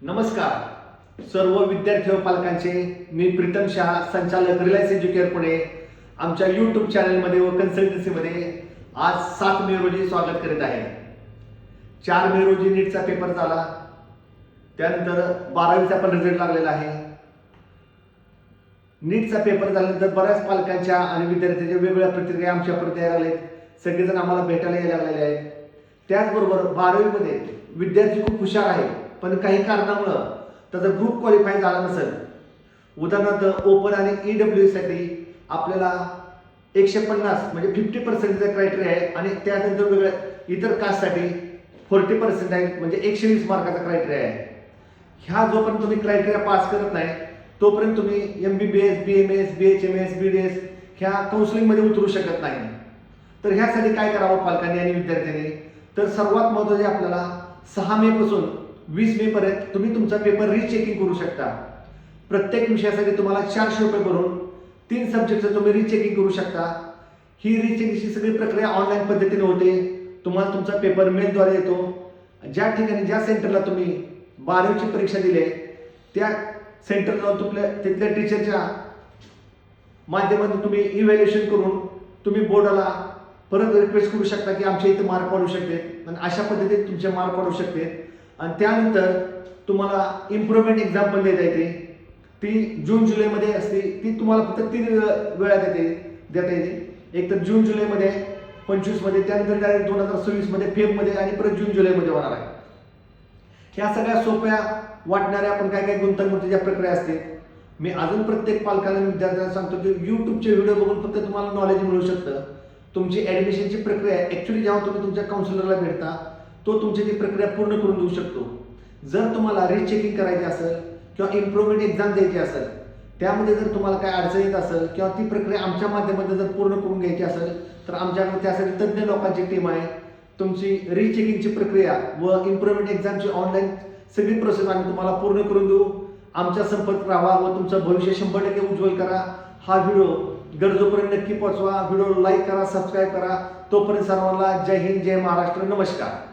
नमस्कार सर्व विद्यार्थी व पालकांचे मी प्रीतम शहा संचालक रिलायन्स एज्युकेअर पुणे आमच्या यूट्यूब चॅनलमध्ये व कन्सल्टन्सीमध्ये आज 7 मे रोजी स्वागत करीत आहे। 4 मे रोजी नीटचा पेपर झाला, त्यानंतर 12वीचा पण रिझल्ट लागलेला आहे। नीटचा पेपर झाल्यानंतर बऱ्याच पालकांच्या आणि विद्यार्थ्यांच्या वेगवेगळ्या प्रतिक्रिया आमच्यापर्यंत यायला लागलेत, सगळेजण आम्हाला भेटायला यायला लागलेले आहेत। त्याचबरोबर 12वीमध्ये विद्यार्थी खूप हुशार आहे, पण काही कारणामुळे त्याचा ग्रुप क्वालिफाय झाला नसेल। उदाहरणार्थ ओपन आणि ईडब्ल्यूएस साठी आपल्याला 150 म्हणजे 50% क्रायटेरिया आहे आणि त्यानंतर वेगळ्या इतर कास्टसाठी 40% आहे, म्हणजे 120 मार्काचा क्रायटेरिया आहे। ह्या जोपर्यंत तुम्ही क्रायटेरिया पास करत नाही तोपर्यंत तुम्ही MBBS, BMS, BHMS, BDS ह्या काउन्सिलिंगमध्ये उतरू शकत नाही। तर ह्यासाठी काय करावं पालकांनी आणि विद्यार्थ्यांनी, तर सर्वात महत्त्वाचे आपल्याला 6 मे पासून 20 मे पर्यंत तुम्ही तुमचा पेपर रिचेकिंग करू शकता। प्रत्येक विषयासाठी तुम्हाला 400 रुपये भरून 3 सब्जेक्टचं तुम्ही रिचेकिंग करू शकता। ही रिचेकिंगची सगळी प्रक्रिया ऑनलाईन पद्धतीने होते। तुम्हाला तुमचा पेपर मेलद्वारे येतो। ज्या ठिकाणी ज्या सेंटरला तुम्ही 12वीची परीक्षा दिली आहे त्या सेंटरला जाऊन तिथल्या टीचरच्या माध्यमातून तुम्ही इव्हॅल्युएशन करून तुम्ही बोर्डाला परत रिक्वेस्ट करू शकता की आमच्या इथे मार्क वाढू शकते आणि अशा पद्धतीने तुमचे मार्क वाढू शकते। आणि त्यानंतर तुम्हाला इम्प्रूव्हमेंट एक्झाम पण देता येते, ती जून जुलैमध्ये असते। ती तुम्हाला फक्त 3 वेळा देता येते। एक तर जून जुलैमध्ये 25 मध्ये, त्यानंतर डायरेक्ट 2026 मध्ये फेबमध्ये आणि परत जून जुलैमध्ये होणार आहे। ह्या सगळ्या सोप्या वाटणाऱ्या पण काय काय गुंतागुंतीच्या प्रक्रिया असते। मी अजून प्रत्येक पालकांना विद्यार्थ्यांना सांगतो की यूट्यूबचे व्हिडिओ बघून फक्त तुम्हाला नॉलेज मिळू शकतं। तुमची ॲडमिशनची प्रक्रिया ॲक्च्युली जेव्हा तुम्ही तुमच्या काउन्सिलरला भेटता तो तुमची ती प्रक्रिया पूर्ण करून देऊ शकतो। जर तुम्हाला रिचेकिंग करायची असेल किंवा इम्प्रूव्हमेंट एक्झाम द्यायची असेल, त्यामध्ये जर तुम्हाला काय अडचण येत असेल किंवा ती प्रक्रिया आमच्या माध्यमातून जर पूर्ण करून घ्यायची असेल तर आमच्याकडे त्यासाठी तज्ज्ञ लोकांची टीम आहे। तुमची रिचेकिंगची प्रक्रिया व इम्प्रूव्हमेंट एक्झामची ऑनलाईन सगळी प्रोसेस आम्ही तुम्हाला पूर्ण करून देऊ। आमच्या संपर्क राहा व तुमचं भविष्य 100% उज्ज्वल करा। हा व्हिडिओ गरजूपर्यंत नक्की पोहोचवा। व्हिडिओ लाईक करा, सबस्क्राईब करा। तोपर्यंत सर्वांना जय हिंद, जय महाराष्ट्र, नमस्कार।